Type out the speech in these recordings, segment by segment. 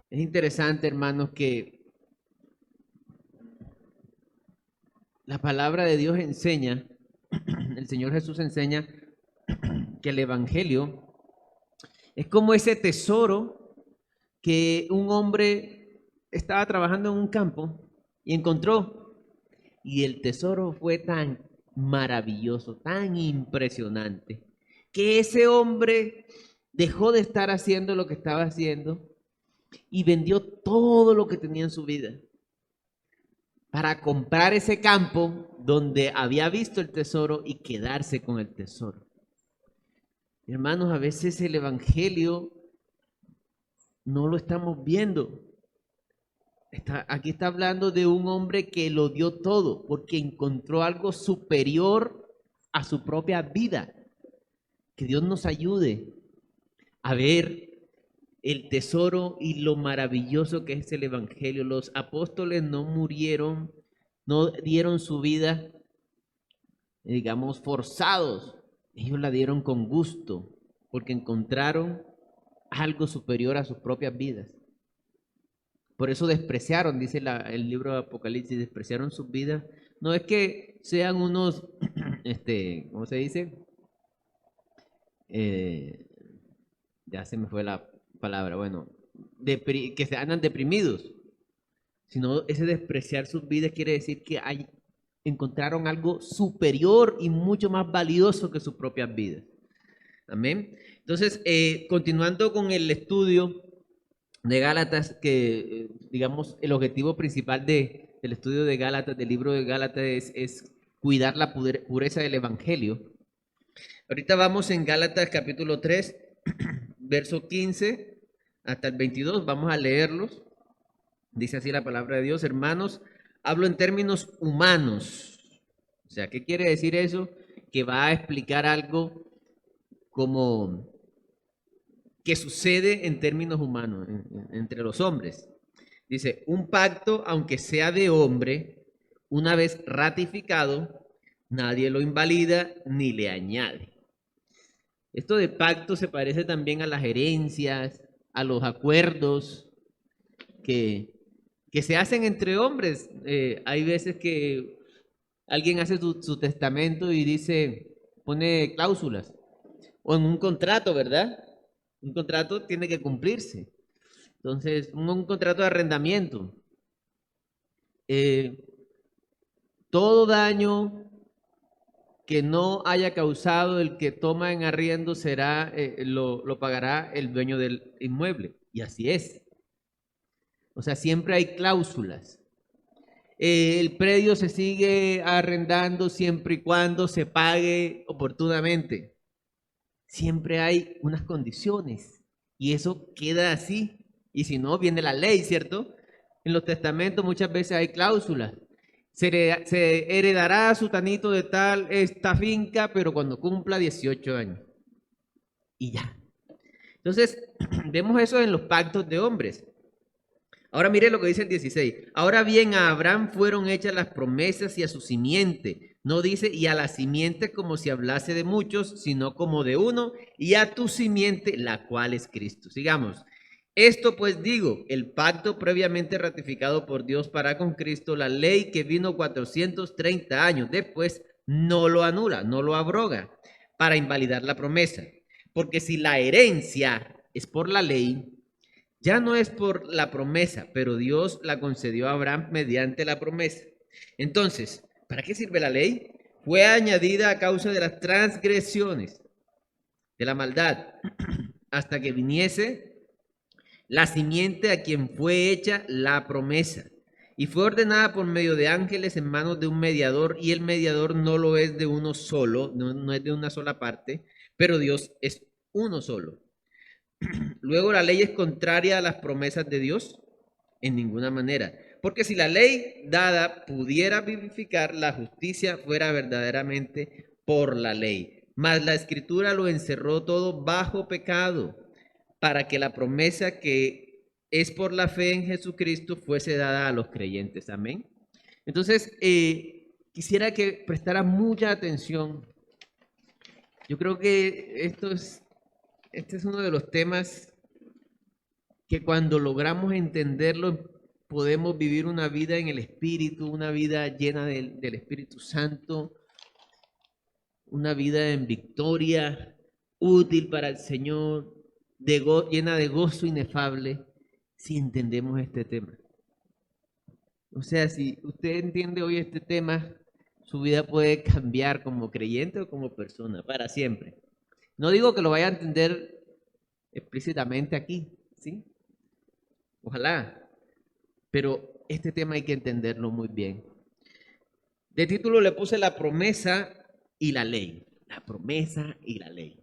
Es interesante, hermanos, que la palabra de Dios enseña, el Señor Jesús enseña que el Evangelio es como ese tesoro que un hombre estaba trabajando en un campo y encontró. Y el tesoro fue tan maravilloso, tan impresionante, que ese hombre dejó de estar haciendo lo que estaba haciendo y vendió todo lo que tenía en su vida para comprar ese campo donde había visto el tesoro y quedarse con el tesoro. Hermanos, a veces el Evangelio no lo estamos viendo. Aquí está hablando de un hombre que lo dio todo porque encontró algo superior a su propia vida. Que Dios nos ayude a ver el tesoro y lo maravilloso que es el Evangelio. Los apóstoles no murieron, no dieron su vida, digamos, forzados. Ellos la dieron con gusto porque encontraron algo superior a sus propias vidas. Por eso despreciaron, dice el libro de Apocalipsis, despreciaron sus vidas. No es que sean unos, ¿cómo se dice? Eh, ya se me fue la palabra, bueno, que se andan deprimidos, sino ese despreciar sus vidas quiere decir que encontraron algo superior y mucho más valioso que sus propias vidas. Amén. Entonces, continuando con el estudio de Gálatas, que digamos el objetivo principal del estudio de Gálatas, del libro de Gálatas, es cuidar la pureza del Evangelio. Ahorita vamos en Gálatas capítulo 3, verso 15 hasta el 22, vamos a leerlos. Dice así la palabra de Dios: hermanos, hablo en términos humanos. O sea, ¿qué quiere decir eso? Que va a explicar algo como que sucede en términos humanos, entre los hombres. Dice, un pacto, aunque sea de hombre, una vez ratificado, nadie lo invalida ni le añade. Esto de pacto se parece también a las herencias, a los acuerdos que, que se hacen entre hombres. Hay veces que alguien hace su testamento y dice, pone cláusulas, o en un contrato, ¿verdad? Un contrato tiene que cumplirse. Entonces, un contrato de arrendamiento. Eh, todo daño que no haya causado el que toma en arriendo será, lo pagará el dueño del inmueble. Y así es. O sea, siempre hay cláusulas. El predio se sigue arrendando siempre y cuando se pague oportunamente. Siempre hay unas condiciones y eso queda así. Y si no, viene la ley, ¿cierto? En los testamentos muchas veces hay cláusulas. Se heredará a su tanito de tal esta finca, pero cuando cumpla 18 años. Y ya. Entonces, vemos eso en los pactos de hombres. Ahora mire lo que dice el 16. Ahora bien, a Abraham fueron hechas las promesas y a su simiente. No dice y a la simiente como si hablase de muchos, sino como de uno, y a tu simiente, la cual es Cristo. Sigamos. Esto pues digo, el pacto previamente ratificado por Dios para con Cristo, la ley que vino 430 años después, no lo anula, no lo abroga, para invalidar la promesa. Porque si la herencia es por la ley, ya no es por la promesa, pero Dios la concedió a Abraham mediante la promesa. Entonces, ¿para qué sirve la ley? Fue añadida a causa de las transgresiones, de la maldad, hasta que viniese la simiente a quien fue hecha la promesa. Y fue ordenada por medio de ángeles en manos de un mediador, y el mediador no lo es de uno solo, no es de una sola parte, pero Dios es uno solo. Luego, ¿la ley es contraria a las promesas de Dios? En ninguna manera. Porque si la ley dada pudiera vivificar, la justicia fuera verdaderamente por la ley. Mas la escritura lo encerró todo bajo pecado, para que la promesa que es por la fe en Jesucristo fuese dada a los creyentes. Amén. Entonces, quisiera que prestara mucha atención. Yo creo que este es uno de los temas que cuando logramos entenderlo, podemos vivir una vida en el Espíritu, una vida llena del Espíritu Santo, una vida en victoria, útil para el Señor, llena de gozo inefable, si entendemos este tema. O sea, si usted entiende hoy este tema, su vida puede cambiar como creyente o como persona, para siempre. No digo que lo vaya a entender explícitamente aquí, ¿sí? Ojalá, pero este tema hay que entenderlo muy bien. De título le puse la promesa y la ley. La promesa y la ley.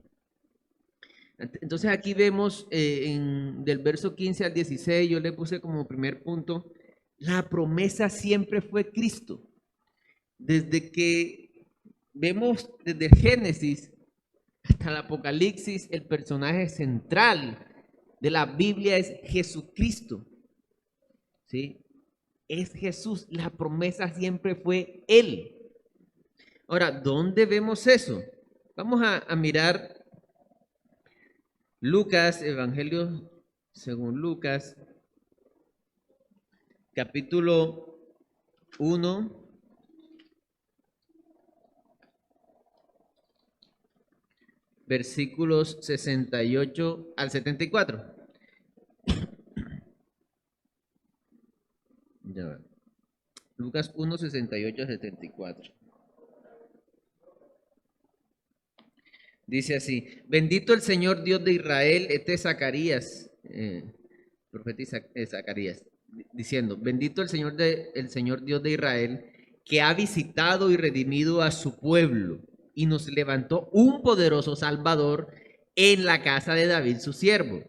Entonces aquí vemos del verso 15 al 16, yo le puse como primer punto, la promesa siempre fue Cristo. Desde que vemos desde el Génesis hasta el Apocalipsis, el personaje central de la Biblia es Jesucristo. ¿Sí? Es Jesús, la promesa siempre fue Él. Ahora, ¿dónde vemos eso? Vamos a mirar Lucas, Evangelio según Lucas, capítulo 1, versículos 68 al 74. Ya va. Lucas 1, 68 al 74. Dice así: bendito el Señor Dios de Israel. Este es Zacarías, profeta Zacarías, diciendo: bendito el Señor Dios de Israel, que ha visitado y redimido a su pueblo y nos levantó un poderoso Salvador en la casa de David su siervo,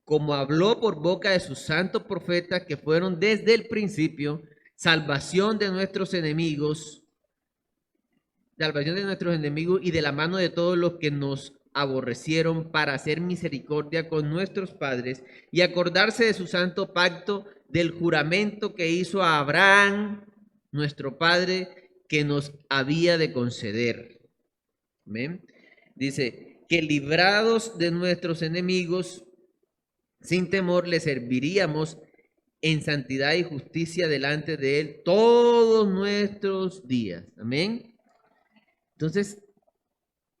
como habló por boca de sus santos profetas que fueron desde el principio, salvación de nuestros enemigos y de la mano de todos los que nos aborrecieron, para hacer misericordia con nuestros padres y acordarse de su santo pacto, del juramento que hizo a Abraham, nuestro padre, que nos había de conceder. ¿Ven? Dice que librados de nuestros enemigos, sin temor le serviríamos en santidad y justicia delante de él todos nuestros días. Amén. Entonces,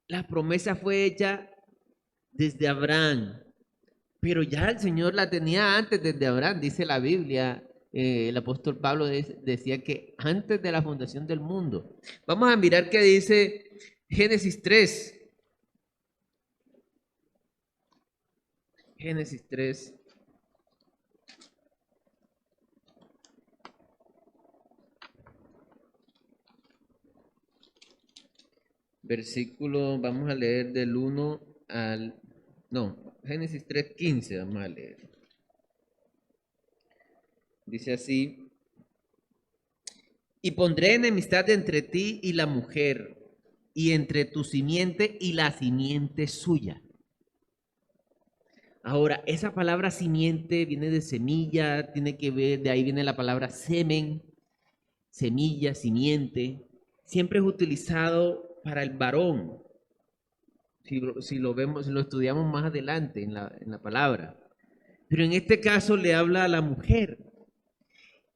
la promesa fue hecha desde Abraham, pero ya el Señor la tenía antes desde Abraham, dice la Biblia. El apóstol Pablo decía que antes de la fundación del mundo. Vamos a mirar qué dice Génesis 3. Génesis 3. Versículo, vamos a leer del 1 al... No, Génesis 3:15, vamos a leer. Dice así: y pondré enemistad entre ti y la mujer, y entre tu simiente y la simiente suya. Ahora, esa palabra simiente viene de semilla, tiene que ver, de ahí viene la palabra semen, semilla, simiente. Siempre es utilizado para el varón. Si lo vemos, si lo estudiamos más adelante en la palabra. Pero en este caso le habla a la mujer.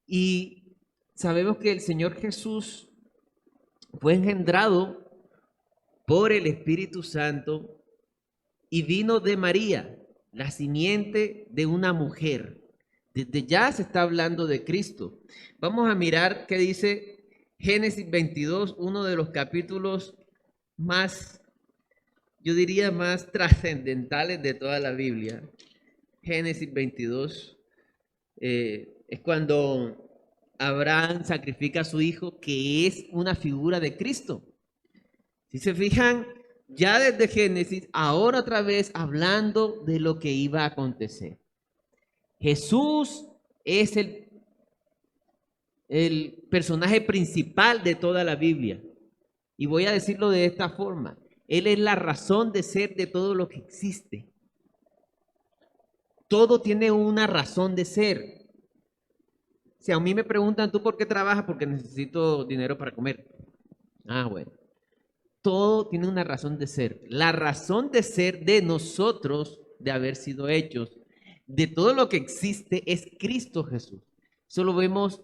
Y sabemos que el Señor Jesús fue engendrado por el Espíritu Santo y vino de María, la simiente de una mujer. Desde ya se está hablando de Cristo. Vamos a mirar qué dice Génesis 22, uno de los capítulos más, yo diría, más trascendentales de toda la Biblia. Génesis 22 es cuando Abraham sacrifica a su hijo, que es una figura de Cristo. Si se fijan, ya desde Génesis, ahora otra vez hablando de lo que iba a acontecer. Jesús es el personaje principal de toda la Biblia. Y voy a decirlo de esta forma: Él es la razón de ser de todo lo que existe. Todo tiene una razón de ser. Si a mí me preguntan, ¿tú por qué trabajas? Porque necesito dinero para comer. Ah, bueno. Todo tiene una razón de ser. La razón de ser de nosotros, de haber sido hechos, de todo lo que existe, es Cristo Jesús. Eso lo vemos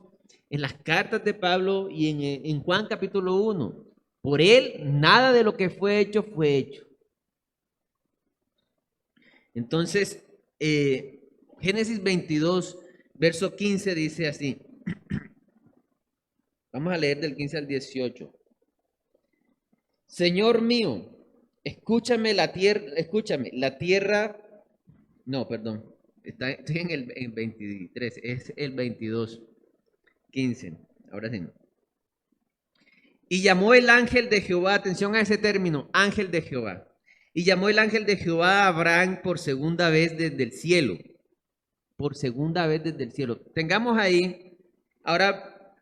en las cartas de Pablo y en Juan capítulo 1. Por él, nada de lo que fue hecho fue hecho. Entonces, Génesis 22, verso 15 dice así. Vamos a leer del 15 al 18. Señor mío, escúchame la tierra, no, perdón, estoy en el 23, es el 22, 15, ahora sí. Y llamó el ángel de Jehová, atención a ese término, ángel de Jehová. Y llamó el ángel de Jehová a Abraham por segunda vez desde el cielo. Por segunda vez desde el cielo. Tengamos ahí, ahora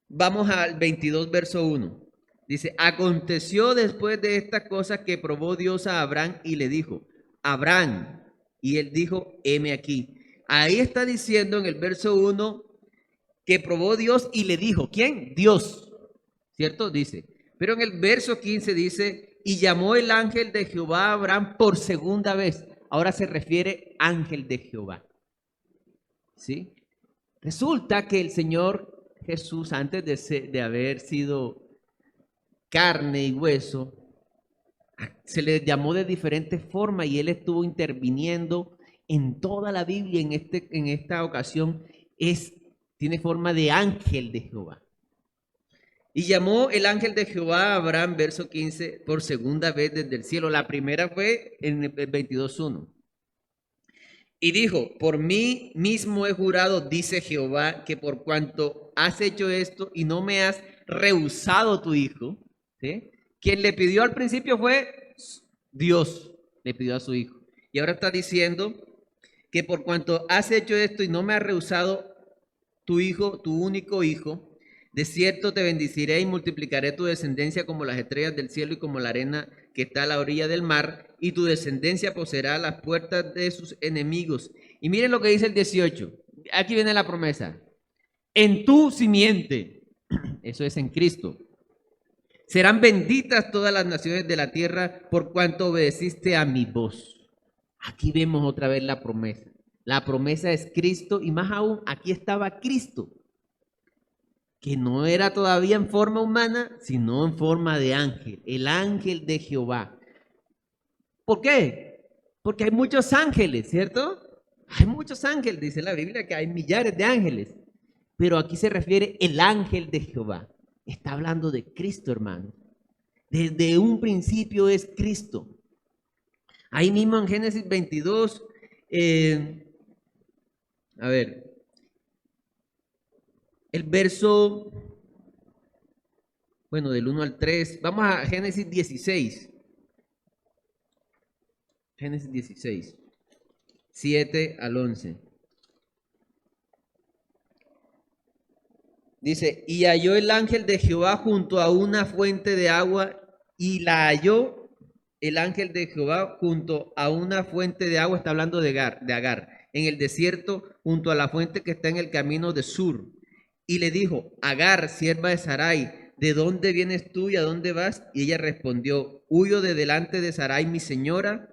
vamos al 22, verso 1. Dice, aconteció después de estas cosas que probó Dios a Abraham y le dijo, Abraham, y él dijo, heme aquí. Ahí está diciendo en el verso 1 que probó Dios y le dijo, ¿quién? Dios, ¿cierto? Dice, pero en el verso 15 dice, y llamó el ángel de Jehová a Abraham por segunda vez. Ahora se refiere ángel de Jehová, ¿sí? Resulta que el Señor Jesús, antes de haber sido carne y hueso, se le llamó de diferentes formas y él estuvo interviniendo en toda la Biblia. En esta ocasión tiene forma de ángel de Jehová. Y llamó el ángel de Jehová a Abraham, verso 15, por segunda vez desde el cielo. La primera fue en el 22:1. Y dijo, por mí mismo he jurado, dice Jehová, que por cuanto has hecho esto y no me has rehusado tu hijo, ¿sí? Quien le pidió al principio fue Dios, le pidió a su hijo. Y ahora está diciendo que por cuanto has hecho esto y no me has rehusado tu hijo, tu único hijo, de cierto te bendeciré y multiplicaré tu descendencia como las estrellas del cielo y como la arena que está a la orilla del mar, y tu descendencia poseerá las puertas de sus enemigos. Y miren lo que dice el 18. Aquí viene la promesa. En tu simiente, eso es en Cristo, serán benditas todas las naciones de la tierra por cuanto obedeciste a mi voz. Aquí vemos otra vez la promesa. La promesa es Cristo y más aún aquí estaba Cristo, que no era todavía en forma humana, sino en forma de ángel, el ángel de Jehová. ¿Por qué? Porque hay muchos ángeles, ¿cierto? Hay muchos ángeles, dice la Biblia que hay millares de ángeles, pero aquí se refiere el ángel de Jehová. Está hablando de Cristo, hermano. Desde un principio es Cristo. Ahí mismo en Génesis 22, a ver, el verso, bueno, del 1 al 3, vamos a Génesis 16. Génesis 16, 7 al 11. Dice, y halló el ángel de Jehová junto a una fuente de agua, y la halló el ángel de Jehová junto a una fuente de agua, está hablando de Agar, en el desierto, junto a la fuente que está en el camino de Sur. Y le dijo, Agar, sierva de Sarai, ¿de dónde vienes tú y a dónde vas? Y ella respondió, huyo de delante de Sarai, mi señora.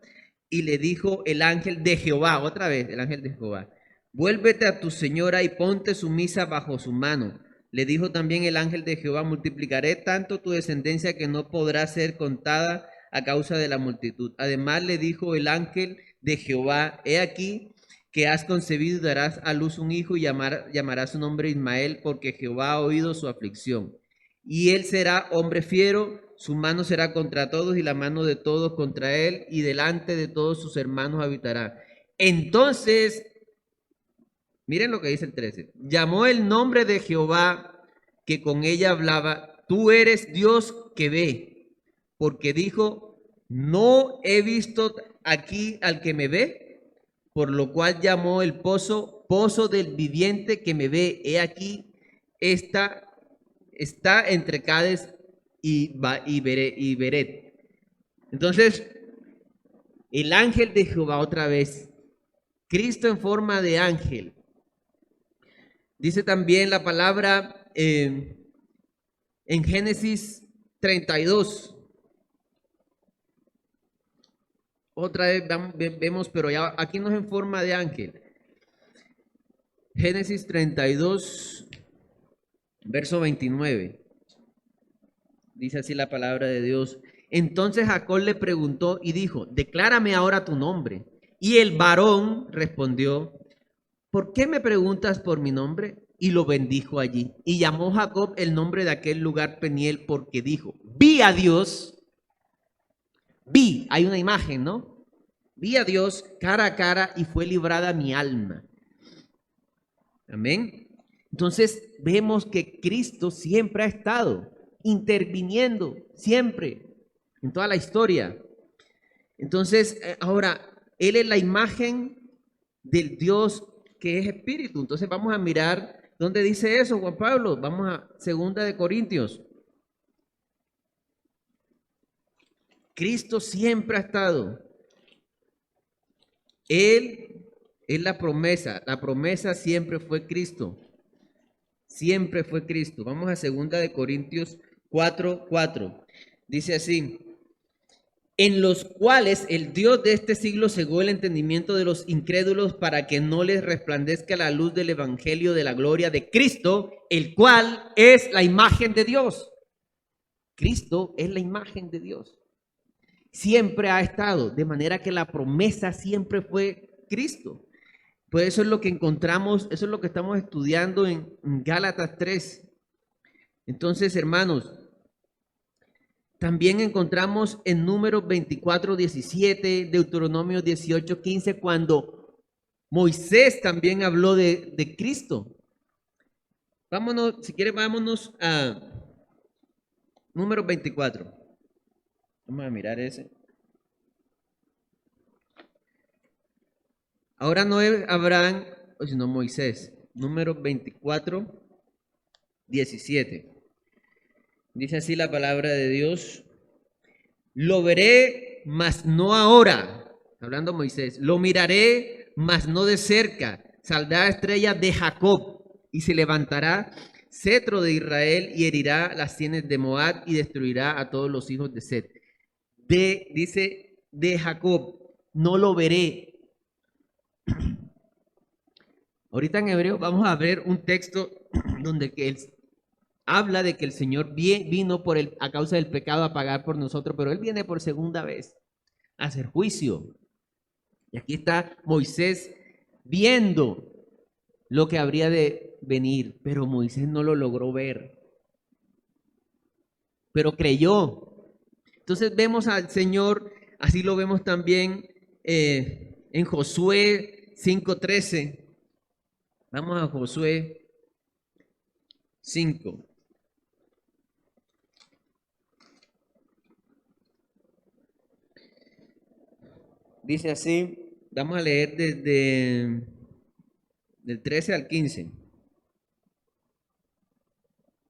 Y le dijo el ángel de Jehová, otra vez el ángel de Jehová, vuélvete a tu señora y ponte sumisa bajo su mano. Le dijo también el ángel de Jehová, multiplicaré tanto tu descendencia que no podrá ser contada a causa de la multitud. Además le dijo el ángel de Jehová, he aquí que has concebido y darás a luz un hijo y llamarás su nombre Ismael, porque Jehová ha oído su aflicción. Y él será hombre fiero, su mano será contra todos y la mano de todos contra él, y delante de todos sus hermanos habitará. Entonces, miren lo que dice el 13. Llamó el nombre de Jehová que con ella hablaba, tú eres Dios que ve, porque dijo, no he visto aquí al que me ve, por lo cual llamó el pozo del viviente que me ve. He aquí, está entre Cades y Beret. Entonces, el ángel de Jehová otra vez Cristo en forma de ángel. Dice también la palabra en Génesis 32. Otra vez vemos, pero ya aquí no es en forma de ángel. Génesis 32, verso 29. Dice así la palabra de Dios. Entonces Jacob le preguntó y dijo, declárame ahora tu nombre. Y el varón respondió, ¿por qué me preguntas por mi nombre? Y lo bendijo allí. Y llamó Jacob el nombre de aquel lugar Peniel porque dijo, vi a Dios, hay una imagen, ¿no? Vi a Dios cara a cara y fue librada mi alma. Amén. Entonces vemos que Cristo siempre ha estado interviniendo, siempre, en toda la historia. Entonces, ahora, Él es la imagen del Dios que es espíritu. Entonces vamos a mirar dónde dice eso, Juan Pablo. Vamos a 2 de Corintios. Cristo siempre ha estado. Él es la promesa siempre fue Cristo. Siempre fue Cristo. Vamos a 2 de Corintios 4:4. Dice así, en los cuales el Dios de este siglo cegó el entendimiento de los incrédulos para que no les resplandezca la luz del evangelio de la gloria de Cristo, el cual es la imagen de Dios. Cristo es la imagen de Dios. Siempre ha estado, de manera que la promesa siempre fue Cristo. Pues eso es lo que encontramos, eso es lo que estamos estudiando en Gálatas 3. Entonces, hermanos, también encontramos en Números 24:17, Deuteronomio 18:15, cuando Moisés también habló de Cristo. Vámonos, si quiere, vámonos a Números 24. Vamos a mirar ese. Ahora no es Abraham, sino Moisés. Números 24:17. Dice así la palabra de Dios. Lo veré, mas no ahora. Hablando Moisés. Lo miraré, mas no de cerca. Saldrá estrella de Jacob y se levantará cetro de Israel y herirá las sienes de Moab y destruirá a todos los hijos de Set. Dice de Jacob, no lo veré. Ahorita en hebreo vamos a ver un texto donde que él habla de que el Señor vino a causa del pecado a pagar por nosotros, pero Él viene por segunda vez a hacer juicio. Y aquí está Moisés viendo lo que habría de venir, pero Moisés no lo logró ver, pero creyó. Entonces vemos al Señor, así lo vemos también en Josué 5:13. Vamos a Josué 5. Dice así, vamos a leer desde del 13 al 15.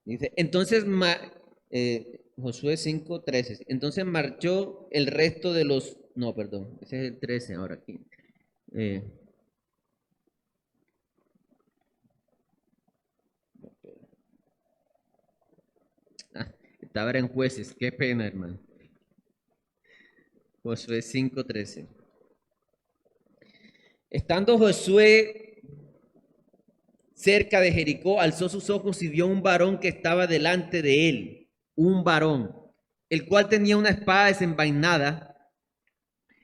Dice, entonces Josué 5:13. Entonces marchó el resto de los, no, perdón, ese es el 13 ahora aquí. Estaba en Jueces, qué pena, hermano. Josué 5:13. Estando Josué cerca de Jericó, alzó sus ojos y vio un varón que estaba delante de él, un varón, el cual tenía una espada desenvainada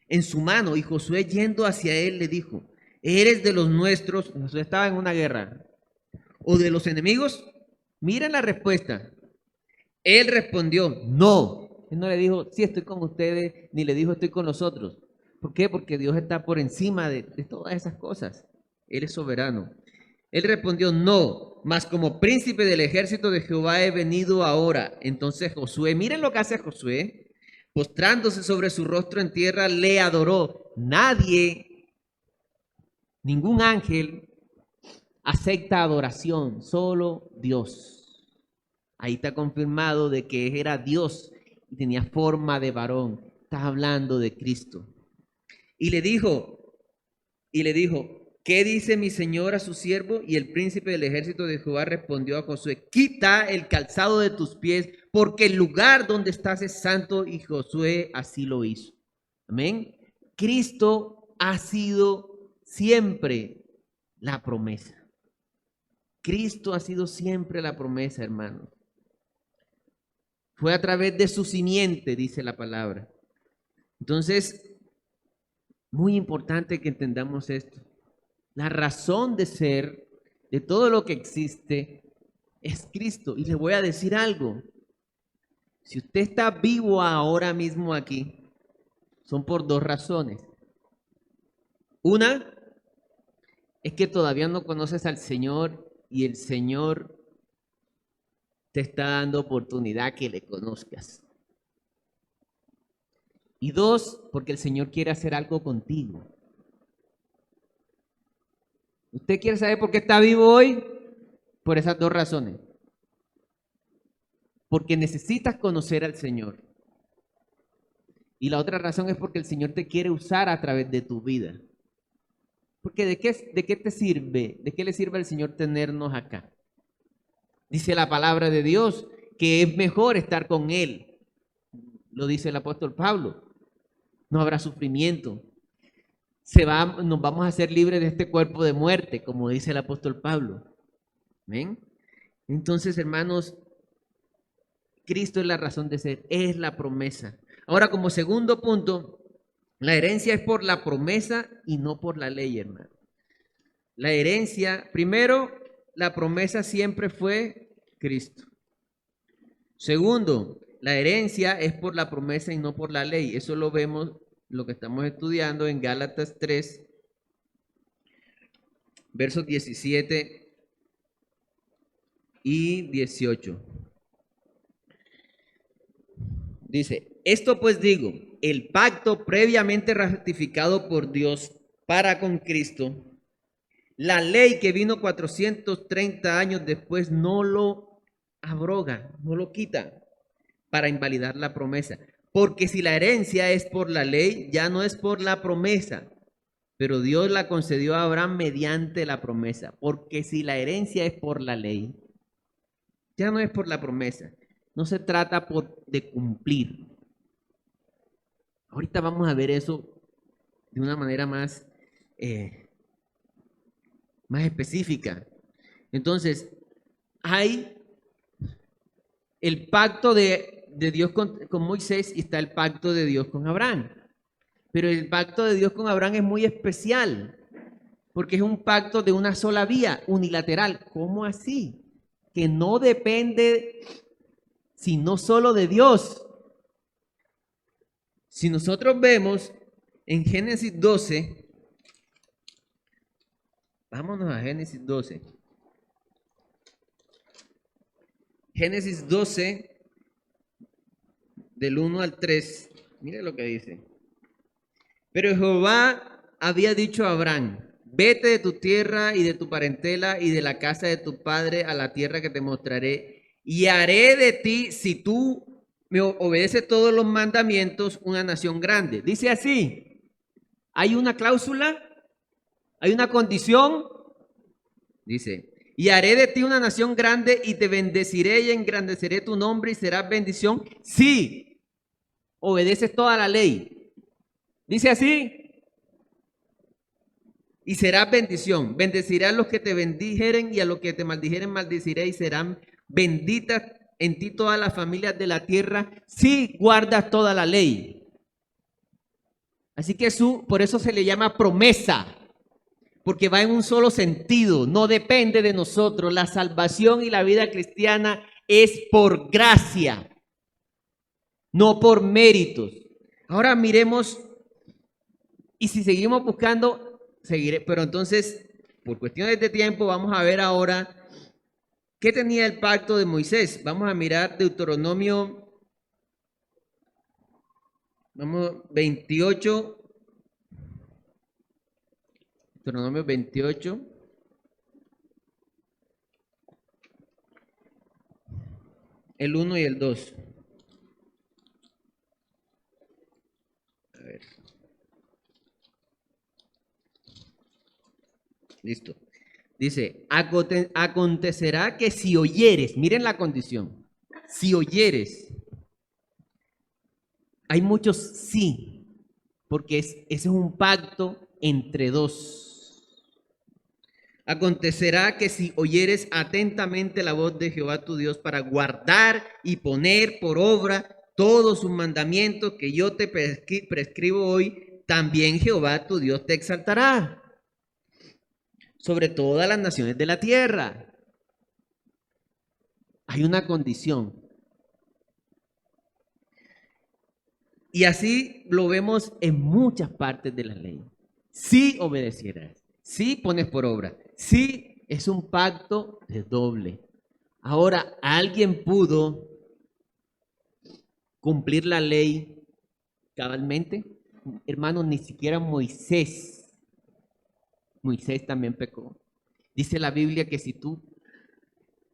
en su mano, y Josué yendo hacia él le dijo, ¿eres de los nuestros? Josué estaba en una guerra. ¿O de los enemigos? Miren la respuesta. Él respondió, no. Él no le dijo, sí, estoy con ustedes, ni le dijo, estoy con nosotros. ¿Por qué? Porque Dios está por encima de todas esas cosas. Él es soberano. Él respondió, no, mas como príncipe del ejército de Jehová he venido ahora. Entonces Josué, miren lo que hace Josué, postrándose sobre su rostro en tierra, le adoró. Nadie, ningún ángel acepta adoración, solo Dios. Ahí está confirmado de que era Dios y tenía forma de varón. Está hablando de Cristo. Y le dijo, y le dijo, ¿qué dice mi señor a su siervo? Y el príncipe del ejército de Jehová respondió a Josué, quita el calzado de tus pies, porque el lugar donde estás es santo. Y Josué así lo hizo. Amén. Cristo ha sido siempre la promesa. Cristo ha sido siempre la promesa, hermanos. Fue a través de su simiente, dice la palabra. Entonces, muy importante que entendamos esto. La razón de ser de todo lo que existe es Cristo. Y le voy a decir algo. Si usted está vivo ahora mismo aquí, son por dos razones. Una es que todavía no conoces al Señor y el Señor te está dando oportunidad que le conozcas. Y dos, porque el Señor quiere hacer algo contigo. ¿Usted quiere saber por qué está vivo hoy? Por esas dos razones. Porque necesitas conocer al Señor. Y la otra razón es porque el Señor te quiere usar a través de tu vida. Porque ¿de qué te sirve? ¿De qué le sirve al Señor tenernos acá? Dice la palabra de Dios que es mejor estar con Él. Lo dice el apóstol Pablo. No habrá sufrimiento. Nos vamos a hacer libres de este cuerpo de muerte, como dice el apóstol Pablo. ¿Ven? Entonces, hermanos, Cristo es la razón de ser, es la promesa. Ahora, como segundo punto, la herencia es por la promesa y no por la ley, hermano. La herencia, primero, la promesa siempre fue Cristo. Segundo, la herencia es por la promesa y no por la ley. Eso lo vemos, lo que estamos estudiando en Gálatas 3, versos 17 y 18. Dice, esto pues digo, el pacto previamente ratificado por Dios para con Cristo, la ley que vino 430 años después no lo abroga, no lo quita para invalidar la promesa. Porque si la herencia es por la ley, ya no es por la promesa, pero Dios la concedió a Abraham mediante la promesa. Porque si la herencia es por la ley, ya no es por la promesa. No se trata de cumplir. Ahorita vamos a ver eso de una manera más específica. Entonces, hay el pacto de Dios con Moisés y está el pacto de Dios con Abraham. Pero el pacto de Dios con Abraham es muy especial, porque es un pacto de una sola vía, unilateral. ¿Cómo así? Que no depende sino solo de Dios. Si nosotros vemos en Génesis 12, vámonos a Génesis 12. Génesis 12, del 1 al 3, mire lo que dice. Pero Jehová había dicho a Abraham, vete de tu tierra y de tu parentela y de la casa de tu padre a la tierra que te mostraré, y haré de ti, si tú me obedeces todos los mandamientos, una nación grande. Dice así, hay una cláusula, hay una condición, dice, y haré de ti una nación grande y te bendeciré y engrandeceré tu nombre y serás bendición si obedeces toda la ley. Dice así, y serás bendición. Bendeciré a los que te bendijeren y a los que te maldijeren maldiciré y serán benditas en ti todas las familias de la tierra si guardas toda la ley. Así que por eso se le llama promesa, porque va en un solo sentido, no depende de nosotros. La salvación y la vida cristiana es por gracia, no por méritos. Ahora miremos, y si seguimos buscando, seguiré, pero entonces, por cuestiones de tiempo, vamos a ver ahora qué tenía el pacto de Moisés. Vamos a mirar Deuteronomio 28. Deuteronomio 28. El 1 y el 2. A ver. Listo. Dice, acontecerá que si oyeres, miren la condición, si oyeres, hay muchos sí, porque ese es un pacto entre dos. Acontecerá que si oyeres atentamente la voz de Jehová tu Dios para guardar y poner por obra todos sus mandamientos que yo te prescribo hoy, también Jehová tu Dios te exaltará sobre todas las naciones de la tierra. Hay una condición. Y así lo vemos en muchas partes de la ley. Si obedecieras, si pones por obra, si es un pacto de doble. Ahora, ¿alguien pudo cumplir la ley cabalmente? Hermanos, ni siquiera Moisés. Moisés también pecó. Dice la Biblia que si tú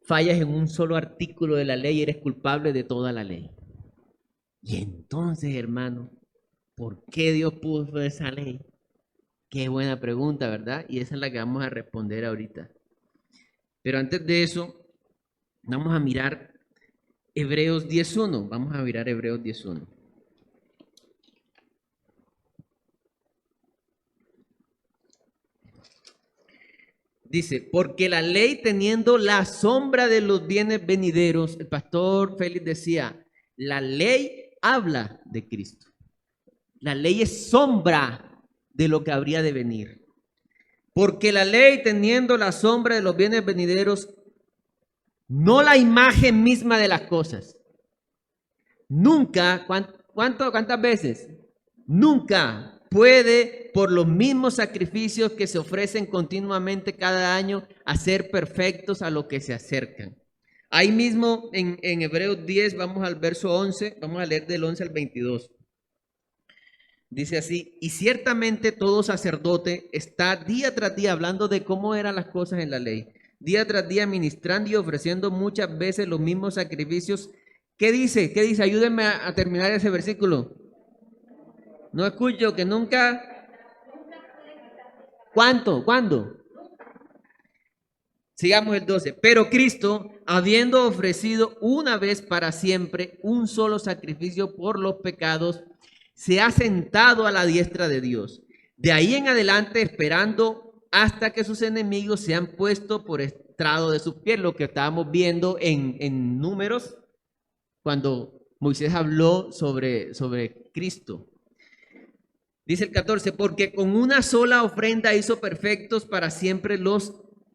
fallas en un solo artículo de la ley, eres culpable de toda la ley. Y entonces, hermano, ¿por qué Dios puso esa ley? Qué buena pregunta, ¿verdad? Y esa es la que vamos a responder ahorita. Pero antes de eso, vamos a mirar Hebreos 10.1. Vamos a mirar Hebreos 10.1. Dice, porque la ley teniendo la sombra de los bienes venideros, el pastor Félix decía, la ley habla de Cristo. La ley es sombra de lo que habría de venir. Porque la ley teniendo la sombra de los bienes venideros, no la imagen misma de las cosas. Nunca, ¿cuántas veces? Nunca puede, por los mismos sacrificios que se ofrecen continuamente cada año, hacer perfectos a lo que se acercan. Ahí mismo en Hebreos 10, vamos al verso 11, vamos a leer del 11 al 22. Dice así, y ciertamente todo sacerdote está día tras día hablando de cómo eran las cosas en la ley, día tras día ministrando y ofreciendo muchas veces los mismos sacrificios. ¿Qué dice? ¿Qué dice? Ayúdenme a terminar ese versículo. No escucho, que nunca. ¿Cuánto? ¿Cuándo? Sigamos el 12. Pero Cristo, habiendo ofrecido una vez para siempre un solo sacrificio por los pecados, se ha sentado a la diestra de Dios. De ahí en adelante, esperando hasta que sus enemigos sean puestos por estrado de sus pies, lo que estábamos viendo en Números, cuando Moisés habló sobre Cristo. Dice el 14, porque con una sola ofrenda hizo perfectos para siempre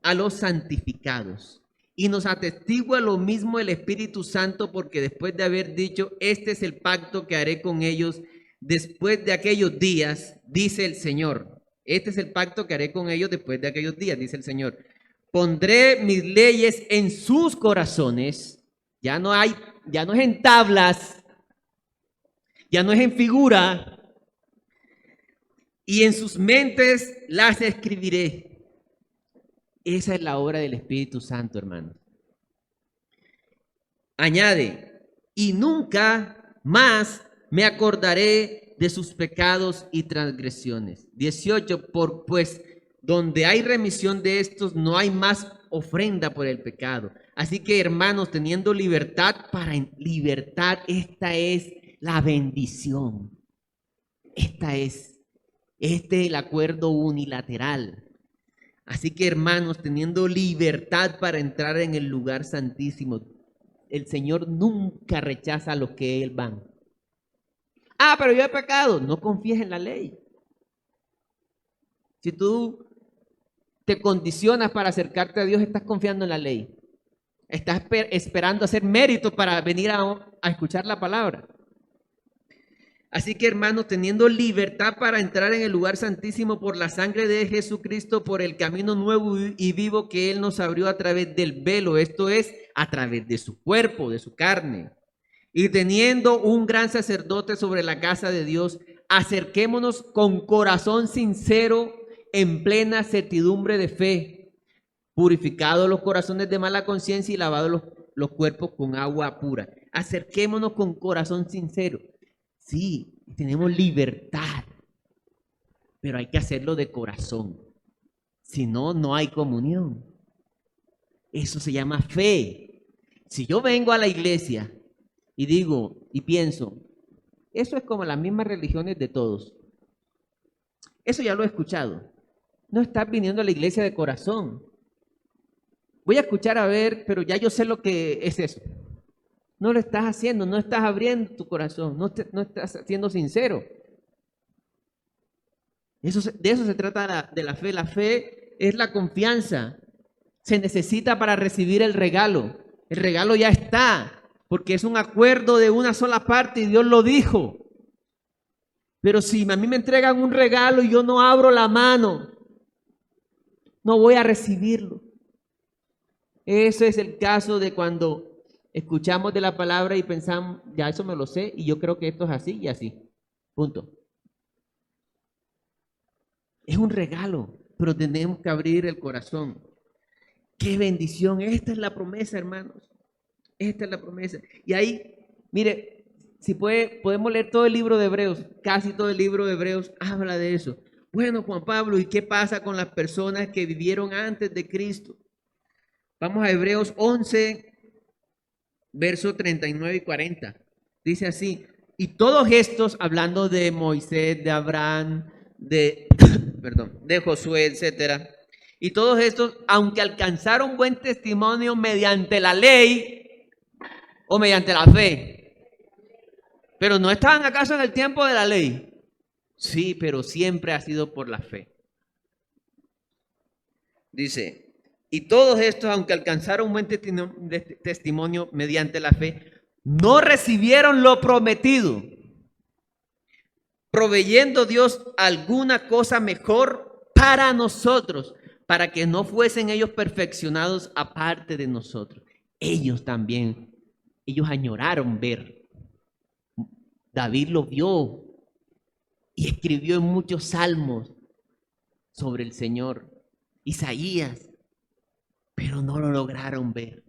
a los santificados. Y nos atestigua lo mismo el Espíritu Santo, porque después de haber dicho, este es el pacto que haré con ellos después de aquellos días, dice el Señor. Este es el pacto que haré con ellos después de aquellos días, dice el Señor. Pondré mis leyes en sus corazones. Ya no es en tablas, ya no es en figura, y en sus mentes las escribiré. Esa es la obra del Espíritu Santo, hermanos. Añade, y nunca más me acordaré de sus pecados y transgresiones. 18, pues donde hay remisión de estos, no hay más ofrenda por el pecado. Así que, hermanos, teniendo libertad para libertad, esta es la bendición. Este es el acuerdo unilateral. Así que, hermanos, teniendo libertad para entrar en el lugar santísimo, el Señor nunca rechaza a los que Él van. Ah, pero yo he pecado. No confíes en la ley. Si tú te condicionas para acercarte a Dios, estás confiando en la ley. Estás esperando hacer mérito para venir a escuchar la palabra. Así que, hermanos, teniendo libertad para entrar en el lugar santísimo por la sangre de Jesucristo, por el camino nuevo y vivo que Él nos abrió a través del velo, esto es, a través de su cuerpo, de su carne. Y teniendo un gran sacerdote sobre la casa de Dios, acerquémonos con corazón sincero, en plena certidumbre de fe, purificados los corazones de mala conciencia y lavados los cuerpos con agua pura. Acerquémonos con corazón sincero. Sí, tenemos libertad, pero hay que hacerlo de corazón. Si no, no hay comunión. Eso se llama fe. Si yo vengo a la iglesia y digo y pienso, eso es como las mismas religiones de todos. Eso ya lo he escuchado. No estás viniendo a la iglesia de corazón. Voy a escuchar a ver, pero ya yo sé lo que es eso. No lo estás haciendo, no estás abriendo tu corazón, no estás siendo sincero. De eso se trata de la fe. La fe es la confianza. Se necesita para recibir el regalo. El regalo ya está, porque es un acuerdo de una sola parte y Dios lo dijo. Pero si a mí me entregan un regalo y yo no abro la mano, no voy a recibirlo. Ese es el caso de cuando escuchamos de la palabra y pensamos, ya eso me lo sé y yo creo que esto es así y así. Punto. Es un regalo, pero tenemos que abrir el corazón. ¡Qué bendición! Esta es la promesa, hermanos. Esta es la promesa. Y ahí, mire, si podemos leer todo el libro de Hebreos, casi todo el libro de Hebreos habla de eso. Bueno, Juan Pablo, ¿y qué pasa con las personas que vivieron antes de Cristo? Vamos a Hebreos 11, versos 39 y 40. Dice así, y todos estos, hablando de Moisés, de Abraham, de Josué, etcétera, y todos estos, aunque alcanzaron buen testimonio mediante la ley o mediante la fe, pero no estaban acaso en el tiempo de la ley. Sí, pero siempre ha sido por la fe. Dice, y todos estos, aunque alcanzaron buen testimonio mediante la fe, no recibieron lo prometido, proveyendo Dios alguna cosa mejor para nosotros, para que no fuesen ellos perfeccionados aparte de nosotros. Ellos también, ellos añoraron ver. David lo vio y escribió en muchos salmos sobre el Señor. Isaías, pero no lo lograron ver.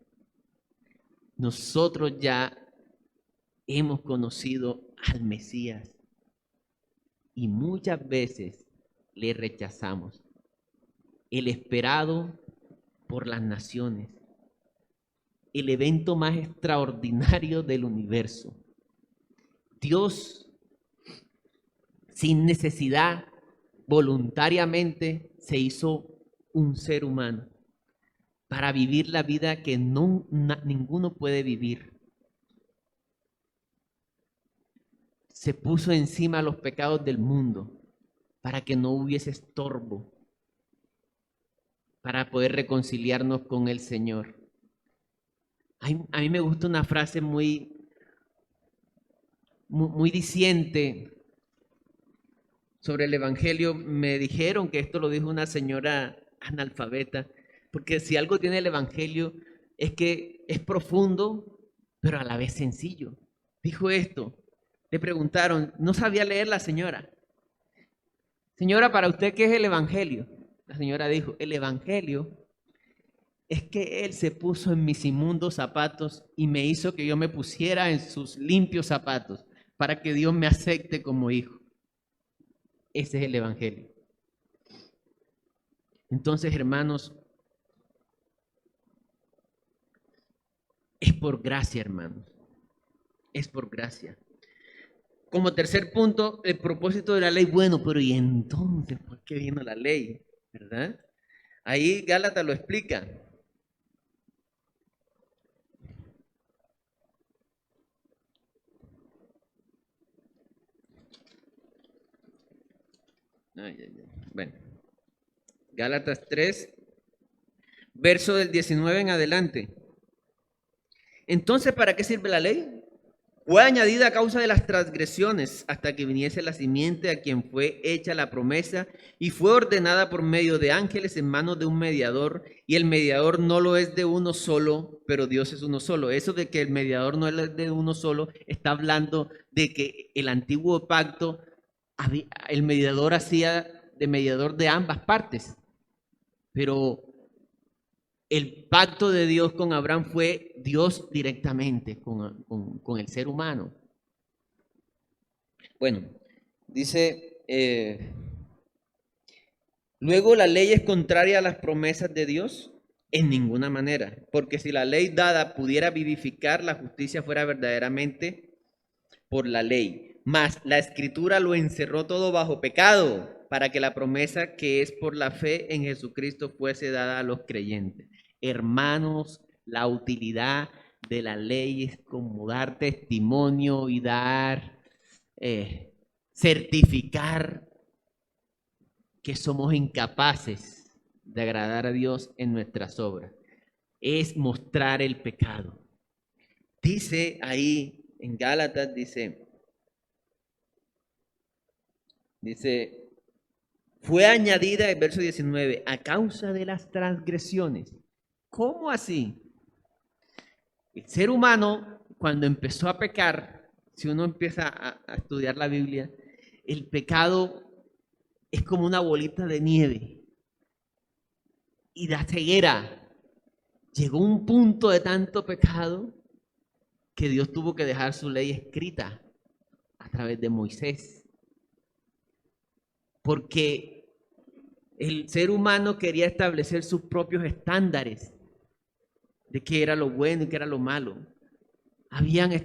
Nosotros ya hemos conocido al Mesías y muchas veces le rechazamos. El esperado por las naciones, el evento más extraordinario del universo. Dios, sin necesidad, voluntariamente se hizo un ser humano para vivir la vida que ninguno puede vivir. Se puso encima los pecados del mundo para que no hubiese estorbo, para poder reconciliarnos con el Señor. A mí me gusta una frase muy diciente sobre el Evangelio. Me dijeron que esto lo dijo una señora analfabeta, porque si algo tiene el Evangelio es que es profundo, pero a la vez sencillo. Dijo esto, le preguntaron, no sabía leer la señora. Señora, ¿para usted qué es el Evangelio? La señora dijo, el Evangelio es que Él se puso en mis inmundos zapatos y me hizo que yo me pusiera en sus limpios zapatos para que Dios me acepte como hijo. Ese es el Evangelio. Entonces, hermanos, es por gracia, hermanos. Es por gracia. Como tercer punto, el propósito de la ley. Bueno, pero ¿y entonces por qué vino la ley? ¿Verdad? Ahí Gálatas lo explica. Bueno, Gálatas 3, verso del 19 en adelante. Entonces, ¿para qué sirve la ley? Fue añadida a causa de las transgresiones hasta que viniese la simiente a quien fue hecha la promesa y fue ordenada por medio de ángeles en manos de un mediador, y el mediador no lo es de uno solo, pero Dios es uno solo. Eso de que el mediador no es de uno solo está hablando de que el antiguo pacto, el mediador hacía de mediador de ambas partes, pero el pacto de Dios con Abraham fue Dios directamente con el ser humano. Bueno, dice, Luego, ¿la ley es contraria a las promesas de Dios? En ninguna manera, porque si la ley dada pudiera vivificar, la justicia fuera verdaderamente por la ley. Mas la Escritura lo encerró todo bajo pecado, para que la promesa que es por la fe en Jesucristo fuese dada a los creyentes. Hermanos, la utilidad de la ley es como dar testimonio y dar, certificar que somos incapaces de agradar a Dios en nuestras obras. Es mostrar el pecado. Dice ahí en Gálatas, dice, fue añadida el verso 19, a causa de las transgresiones. ¿Cómo así? El ser humano, cuando empezó a pecar, si uno empieza a estudiar la Biblia, el pecado es como una bolita de nieve. Y la ceguera. Llegó un punto de tanto pecado que Dios tuvo que dejar su ley escrita a través de Moisés. Porque el ser humano quería establecer sus propios estándares de qué era lo bueno y qué era lo malo. Habíamos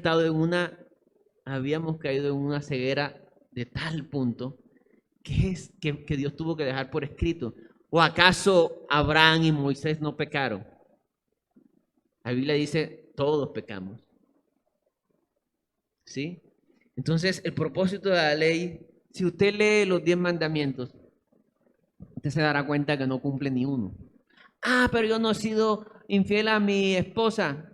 caído en una ceguera de tal punto que Dios tuvo que dejar por escrito. ¿O acaso Abraham y Moisés no pecaron? La Biblia dice, todos pecamos. ¿Sí? Entonces, el propósito de la ley, si usted lee los 10 mandamientos, usted se dará cuenta que no cumple ni uno. Ah, pero yo no he sido infiel a mi esposa.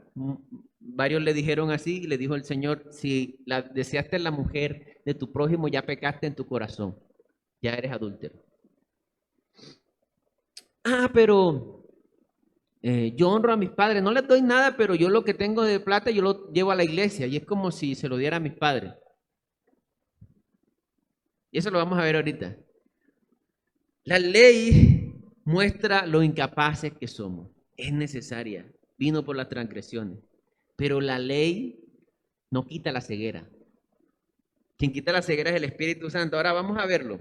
Varios le dijeron así, y le dijo el Señor, si deseaste la mujer de tu prójimo, ya pecaste en tu corazón. Ya eres adúltero. Ah, pero yo honro a mis padres, no les doy nada, pero yo lo que tengo de plata yo lo llevo a la iglesia y es como si se lo diera a mis padres. Y eso lo vamos a ver ahorita. La ley muestra lo incapaces que somos. Es necesaria, vino por las transgresiones, pero la ley no quita la ceguera. Quien quita la ceguera es el Espíritu Santo. Ahora vamos a verlo.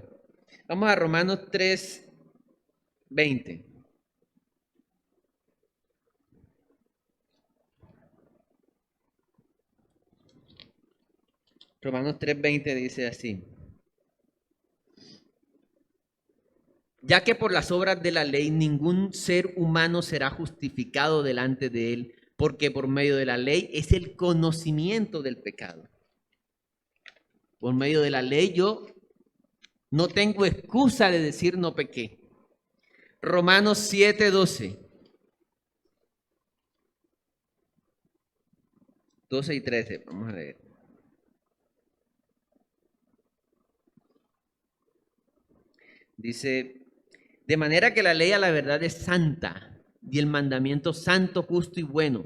Vamos a Romanos 3:20. Romanos 3:20 dice así. Ya que por las obras de la ley ningún ser humano será justificado delante de él, porque por medio de la ley es el conocimiento del pecado. Por medio de la ley yo no tengo excusa de decir no pequé. Romanos 7:12. 12 y 13, vamos a leer. Dice, de manera que la ley a la verdad es santa y el mandamiento santo, justo y bueno.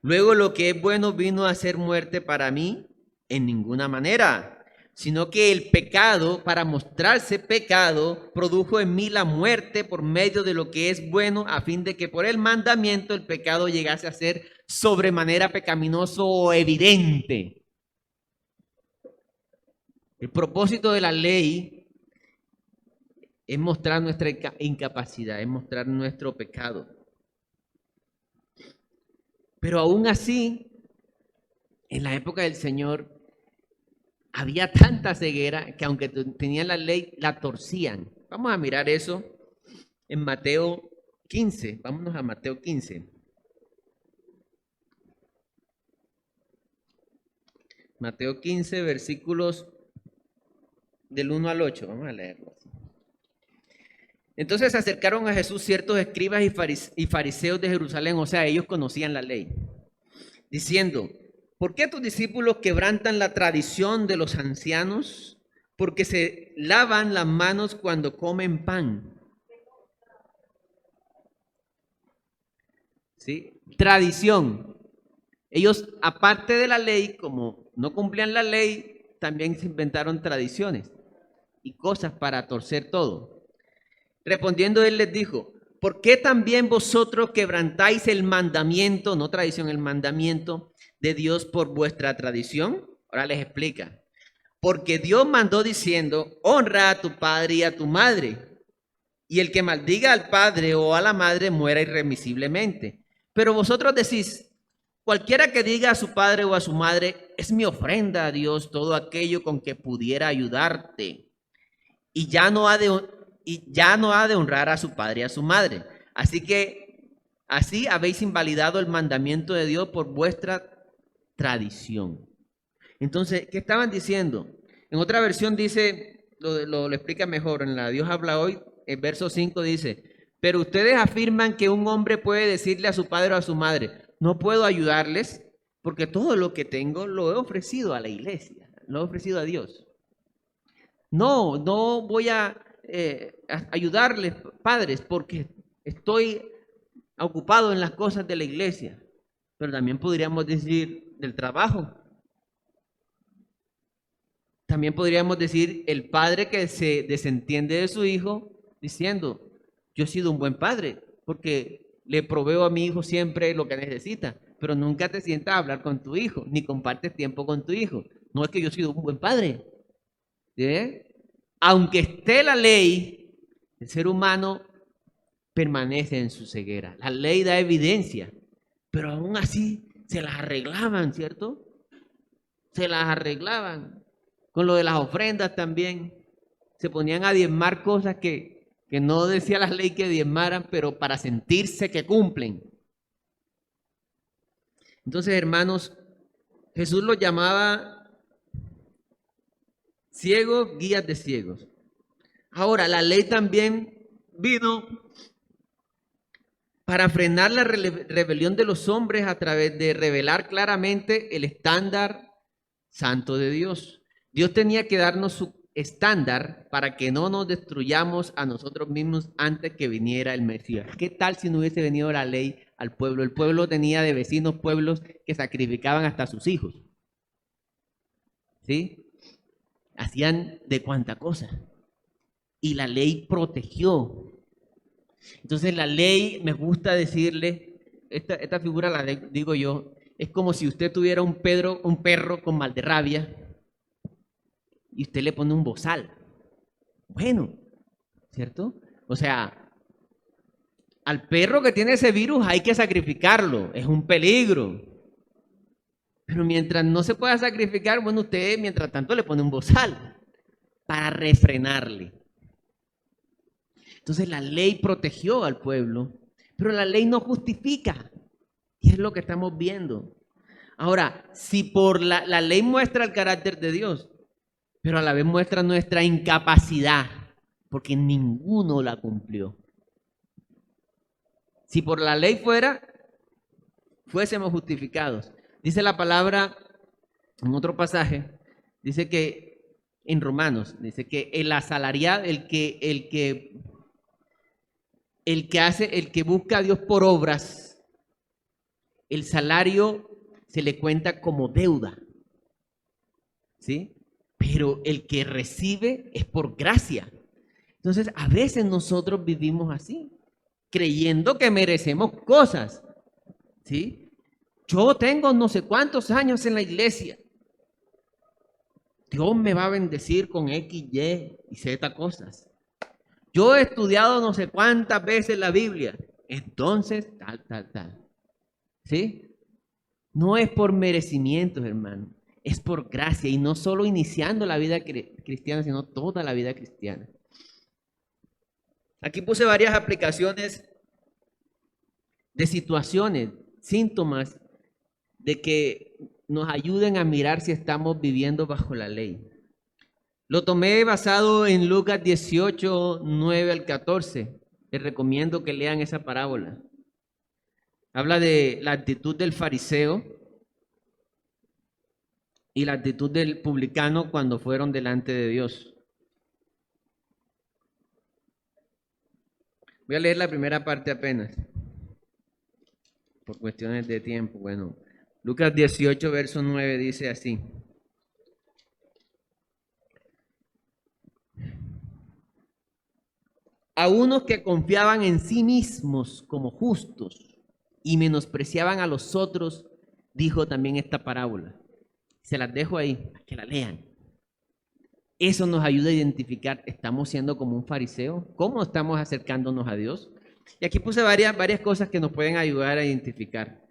Luego lo que es bueno vino a ser muerte para mí en ninguna manera, sino que el pecado, para mostrarse pecado, produjo en mí la muerte por medio de lo que es bueno, a fin de que por el mandamiento el pecado llegase a ser sobremanera pecaminoso o evidente. El propósito de la ley es mostrar nuestra incapacidad, es mostrar nuestro pecado. Pero aún así, en la época del Señor, había tanta ceguera que aunque tenían la ley, la torcían. Vamos a mirar eso en Mateo 15. Vámonos a Mateo 15. Mateo 15, versículos del 1 al 8. Vamos a leerlo. Entonces se acercaron a Jesús ciertos escribas y fariseos de Jerusalén, o sea, ellos conocían la ley, diciendo, ¿por qué tus discípulos quebrantan la tradición de los ancianos? Porque se lavan las manos cuando comen pan. ¿Sí? Tradición. Ellos, aparte de la ley, como no cumplían la ley, también se inventaron tradiciones y cosas para torcer todo. Respondiendo él les dijo, ¿por qué también vosotros quebrantáis el mandamiento, no tradición, el mandamiento de Dios por vuestra tradición? Ahora les explica. Porque Dios mandó diciendo, honra a tu padre y a tu madre, y el que maldiga al padre o a la madre muera irremisiblemente. Pero vosotros decís, cualquiera que diga a su padre o a su madre, es mi ofrenda a Dios todo aquello con que pudiera ayudarte, y ya no ha de honrar a su padre y a su madre. Así habéis invalidado el mandamiento de Dios por vuestra tradición. Entonces, ¿qué estaban diciendo? En otra versión dice, lo explica mejor, en la Dios habla hoy, el verso 5 dice, pero ustedes afirman que un hombre puede decirle a su padre o a su madre, no puedo ayudarles porque todo lo que tengo lo he ofrecido a la iglesia, lo he ofrecido a Dios. No voy a ayudarles, padres, porque estoy ocupado en las cosas de la iglesia. Pero también podríamos decir del trabajo. También podríamos decir el padre que se desentiende de su hijo diciendo, yo he sido un buen padre porque le proveo a mi hijo siempre lo que necesita, pero nunca te sientas a hablar con tu hijo, ni compartes tiempo con tu hijo. No es que yo he sido un buen padre. ¿Sí? Aunque esté la ley, el ser humano permanece en su ceguera. La ley da evidencia, pero aún así se las arreglaban, ¿cierto? Se las arreglaban. Con lo de las ofrendas también. Se ponían a diezmar cosas que no decía la ley que diezmaran, pero para sentirse que cumplen. Entonces, hermanos, Jesús los llamaba ciegos, guías de ciegos. Ahora, la ley también vino para frenar la rebelión de los hombres a través de revelar claramente el estándar santo de Dios. Dios tenía que darnos su estándar para que no nos destruyamos a nosotros mismos antes que viniera el Mesías. ¿Qué tal si no hubiese venido la ley al pueblo? El pueblo tenía de vecinos pueblos que sacrificaban hasta sus hijos. ¿Sí? Hacían de cuanta cosa. Y la ley protegió. Entonces la ley, me gusta decirle, esta figura la digo yo, es como si usted tuviera un perro con mal de rabia y usted le pone un bozal. Bueno, ¿cierto? O sea, al perro que tiene ese virus hay que sacrificarlo, es un peligro. Pero mientras no se pueda sacrificar, bueno, usted mientras tanto le pone un bozal para refrenarle. Entonces la ley protegió al pueblo, pero la ley no justifica. Y es lo que estamos viendo. Ahora, si por la ley muestra el carácter de Dios, pero a la vez muestra nuestra incapacidad, porque ninguno la cumplió. Si por la ley fuésemos justificados. Dice la palabra en otro pasaje, dice que en Romanos, dice que el asalariado, el que busca a Dios por obras, el salario se le cuenta como deuda, ¿sí? Pero el que recibe es por gracia. Entonces, a veces nosotros vivimos así, creyendo que merecemos cosas, ¿sí? Yo tengo no sé cuántos años en la iglesia. Dios me va a bendecir con X, Y y Z cosas. Yo he estudiado no sé cuántas veces la Biblia. Entonces, tal. ¿Sí? No es por merecimientos, hermano. Es por gracia. Y no solo iniciando la vida cristiana, sino toda la vida cristiana. Aquí puse varias aplicaciones de situaciones, síntomas de que nos ayuden a mirar si estamos viviendo bajo la ley. Lo tomé basado en Lucas 18, 9 al 14. Les recomiendo que lean esa parábola. Habla de la actitud del fariseo y la actitud del publicano cuando fueron delante de Dios. Voy a leer la primera parte apenas, por cuestiones de tiempo. Bueno, Lucas 18, verso 9 dice así. A unos que confiaban en sí mismos como justos y menospreciaban a los otros, dijo también esta parábola. Se las dejo ahí, para que la lean. Eso nos ayuda a identificar, ¿estamos siendo como un fariseo? ¿Cómo estamos acercándonos a Dios? Y aquí puse varias cosas que nos pueden ayudar a identificar.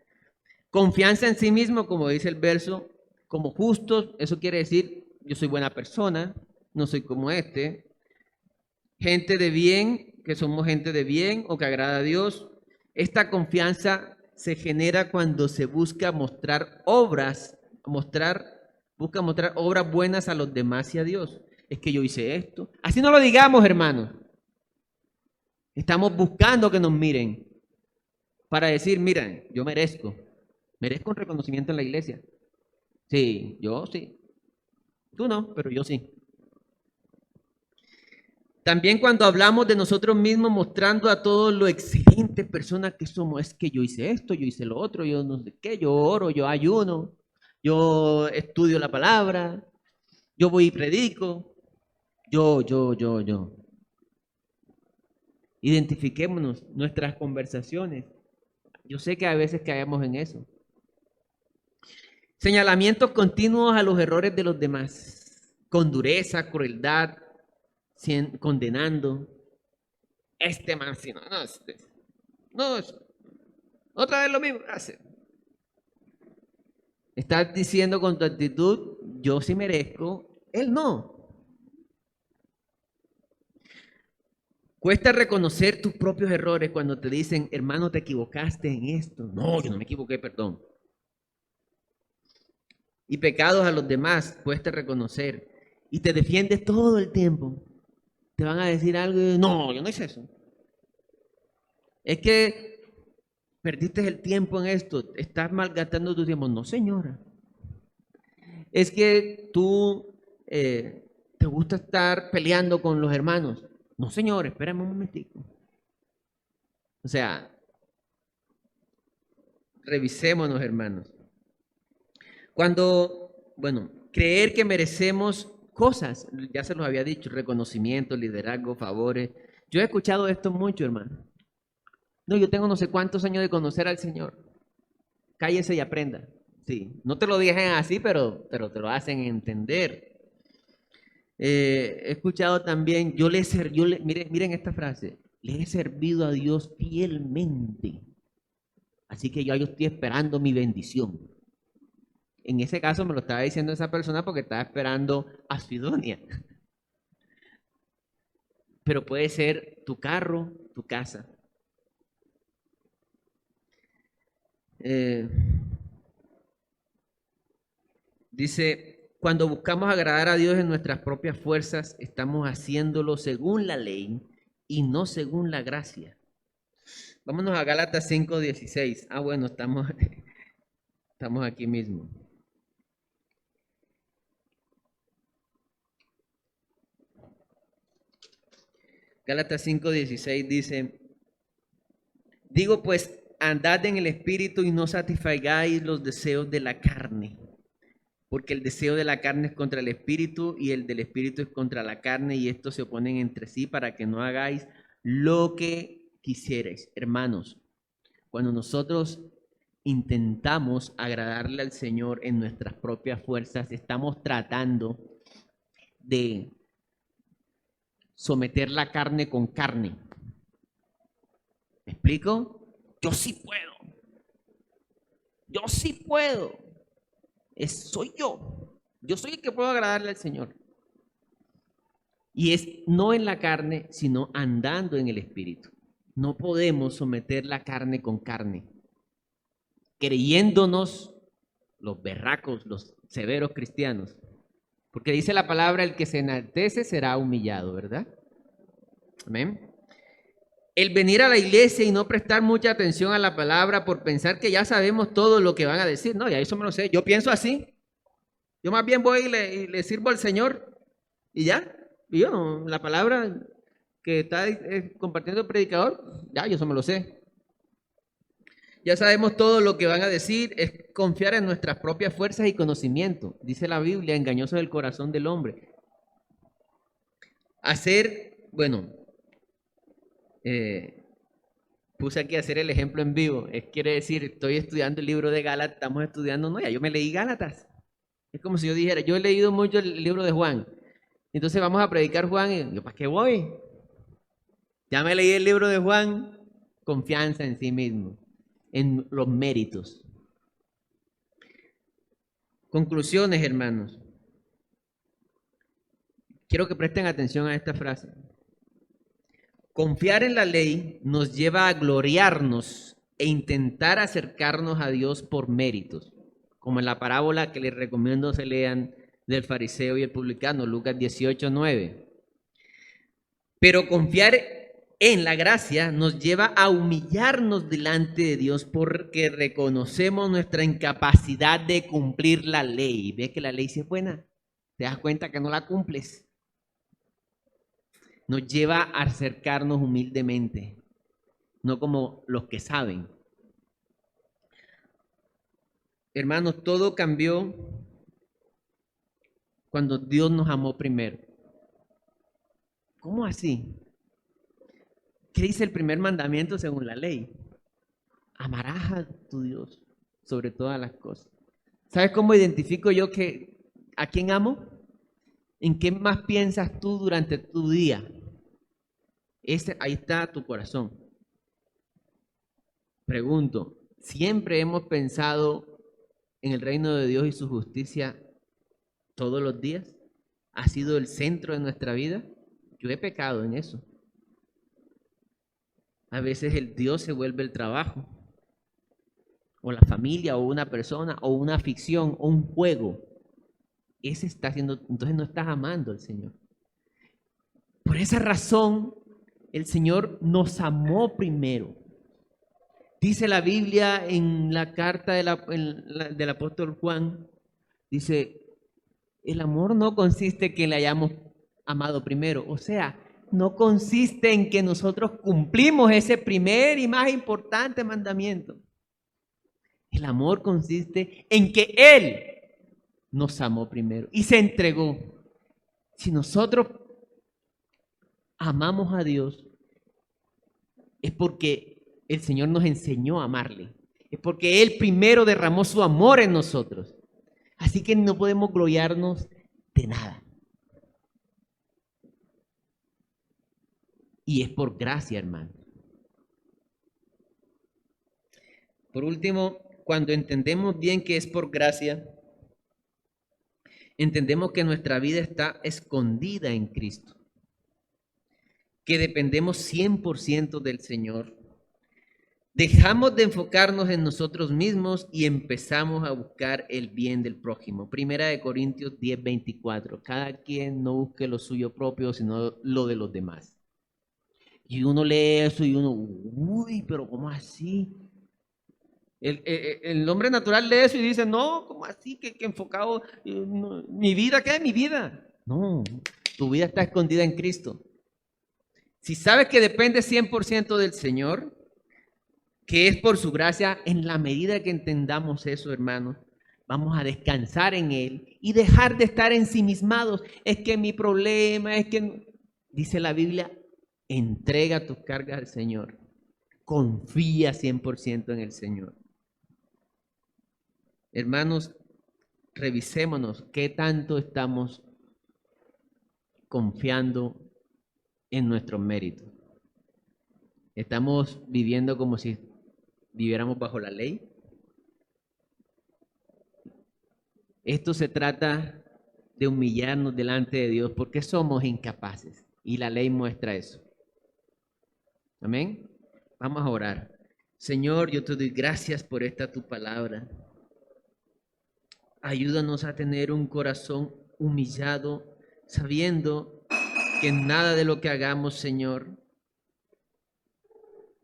Confianza en sí mismo, como dice el verso, como justos, eso quiere decir, yo soy buena persona, no soy como este. Gente de bien, que somos gente de bien o que agrada a Dios. Esta confianza se genera cuando se busca mostrar obras, busca mostrar obras buenas a los demás y a Dios. Es que yo hice esto. Así no lo digamos, hermanos. Estamos buscando que nos miren para decir, miren, yo merezco un reconocimiento en la iglesia. Sí, yo sí. Tú no, pero yo sí. También cuando hablamos de nosotros mismos, mostrando a todos lo excelentes personas que somos, es que yo hice esto, yo hice lo otro, yo no sé qué, yo oro, yo ayuno, yo estudio la palabra, yo voy y predico, yo. Identifiquémonos nuestras conversaciones. Yo sé que a veces caemos en eso. Señalamientos continuos a los errores de los demás, con dureza, crueldad, condenando. Este man, si no, no, otra vez lo mismo hace. Estás diciendo con tu actitud, yo sí merezco, él no. Cuesta reconocer tus propios errores cuando te dicen, hermano, te equivocaste en esto. No, yo no me equivoqué, perdón. Y pecados a los demás, cuesta reconocer. Y te defiendes todo el tiempo. Te van a decir algo y no, yo no hice eso. Es que perdiste el tiempo en esto, estás malgastando tu tiempo. No, señora. Es que tú te gusta estar peleando con los hermanos. No, señor, espérame un momentico. O sea, revisémonos, hermanos. Creer que merecemos cosas, ya se los había dicho, reconocimiento, liderazgo, favores. Yo he escuchado esto mucho, hermano. No, yo tengo no sé cuántos años de conocer al Señor. Cállese y aprenda. Sí, no te lo dicen así, pero te lo hacen entender. He escuchado también, miren esta frase, le he servido a Dios fielmente. Así que yo estoy esperando mi bendición. En ese caso me lo estaba diciendo esa persona porque estaba esperando a su idónea. Pero puede ser tu carro, tu casa. Dice, cuando buscamos agradar a Dios en nuestras propias fuerzas, estamos haciéndolo según la ley y no según la gracia. Vámonos a Gálatas 5:16. Bueno, estamos aquí mismo. Gálatas 5:16 dice, digo pues, andad en el espíritu y no satisfagáis los deseos de la carne, porque el deseo de la carne es contra el espíritu y el del espíritu es contra la carne y estos se oponen entre sí para que no hagáis lo que quisierais. Hermanos, cuando nosotros intentamos agradarle al Señor en nuestras propias fuerzas, estamos tratando de someter la carne con carne. ¿Me explico? Yo sí puedo. Yo sí puedo. Soy yo. Yo soy el que puedo agradarle al Señor. Y es no en la carne, sino andando en el Espíritu. No podemos someter la carne con carne, creyéndonos los berracos, los severos cristianos. Porque dice la palabra, el que se enaltece será humillado, ¿verdad? Amén. El venir a la iglesia y no prestar mucha atención a la palabra por pensar que ya sabemos todo lo que van a decir. No, ya eso me lo sé. Yo pienso así. Yo más bien voy y le sirvo al Señor y ya. Y yo no, la palabra que está compartiendo el predicador, ya yo eso me lo sé. Ya sabemos todo lo que van a decir, es confiar en nuestras propias fuerzas y conocimiento. Dice la Biblia, engañoso es el corazón del hombre. Puse aquí a hacer el ejemplo en vivo. Quiere decir, estoy estudiando el libro de Gálatas, estamos estudiando, no, ya yo me leí Gálatas. Es como si yo dijera, yo he leído mucho el libro de Juan. Entonces vamos a predicar Juan y yo, ¿para qué voy? Ya me leí el libro de Juan. Confianza en sí mismo, en los méritos. Conclusiones, hermanos. Quiero que presten atención a esta frase. Confiar en la ley nos lleva a gloriarnos e intentar acercarnos a Dios por méritos, como en la parábola que les recomiendo se lean del fariseo y el publicano, Lucas 18:9. Pero confiar en la gracia nos lleva a humillarnos delante de Dios porque reconocemos nuestra incapacidad de cumplir la ley. ¿Ves que la ley sí es buena? ¿Te das cuenta que no la cumples? Nos lleva a acercarnos humildemente, no como los que saben. Hermanos, todo cambió cuando Dios nos amó primero. ¿Cómo así? ¿Qué dice el primer mandamiento según la ley? Amarás a tu Dios sobre todas las cosas. ¿Sabes cómo identifico yo que a quién amo? ¿En qué más piensas tú durante tu día? Ahí está tu corazón. Pregunto, ¿siempre hemos pensado en el reino de Dios y su justicia todos los días? ¿Ha sido el centro de nuestra vida? Yo he pecado en eso. A veces el Dios se vuelve el trabajo, o la familia, o una persona, o una ficción, o un juego. Ese está haciendo, entonces no estás amando al Señor. Por esa razón, el Señor nos amó primero. Dice la Biblia en la carta del apóstol Juan, dice, el amor no consiste en que le hayamos amado primero. O sea, no consiste en que nosotros cumplimos ese primer y más importante mandamiento. El amor consiste en que Él nos amó primero y se entregó. Si nosotros amamos a Dios, es porque el Señor nos enseñó a amarle. Es porque Él primero derramó su amor en nosotros. Así que no podemos gloriarnos de nada. Y es por gracia, hermano. Por último, cuando entendemos bien que es por gracia, entendemos que nuestra vida está escondida en Cristo, que dependemos 100% del Señor. Dejamos de enfocarnos en nosotros mismos y empezamos a buscar el bien del prójimo. Primera de Corintios 10:24. Cada quien no busque lo suyo propio, sino lo de los demás. Y uno lee eso y uno, uy, pero ¿cómo así? El hombre natural lee eso y dice, no, ¿cómo así? Que enfocado, no, mi vida, ¿qué es mi vida? No, tu vida está escondida en Cristo. Si sabes que depende 100% del Señor, que es por su gracia, en la medida que entendamos eso, hermanos, vamos a descansar en Él y dejar de estar ensimismados. Es que mi problema, es que, dice la Biblia, entrega tus cargas al Señor. Confía 100% en el Señor. Hermanos, revisémonos qué tanto estamos confiando en nuestros méritos. ¿Estamos viviendo como si viviéramos bajo la ley? Esto se trata de humillarnos delante de Dios porque somos incapaces y la ley muestra eso. Amén. Vamos a orar. Señor, yo te doy gracias por esta tu palabra. Ayúdanos a tener un corazón humillado, sabiendo que nada de lo que hagamos, Señor,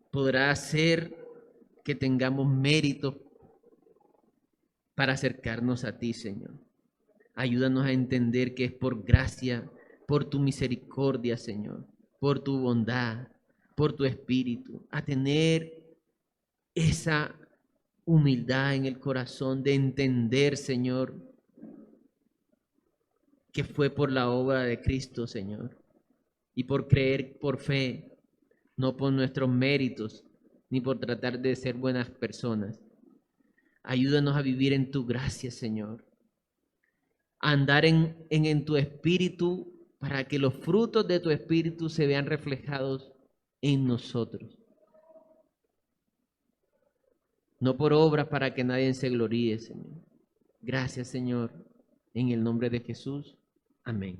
podrá hacer que tengamos mérito para acercarnos a ti, Señor. Ayúdanos a entender que es por gracia, por tu misericordia, Señor, por tu bondad, por tu espíritu, a tener esa humildad en el corazón de entender, Señor, que fue por la obra de Cristo, Señor, y por creer por fe, no por nuestros méritos, ni por tratar de ser buenas personas. Ayúdanos a vivir en tu gracia, Señor, a andar en tu espíritu para que los frutos de tu Espíritu se vean reflejados en nosotros. No por obras para que nadie se gloríe, Señor. Gracias, Señor, en el nombre de Jesús. Amén.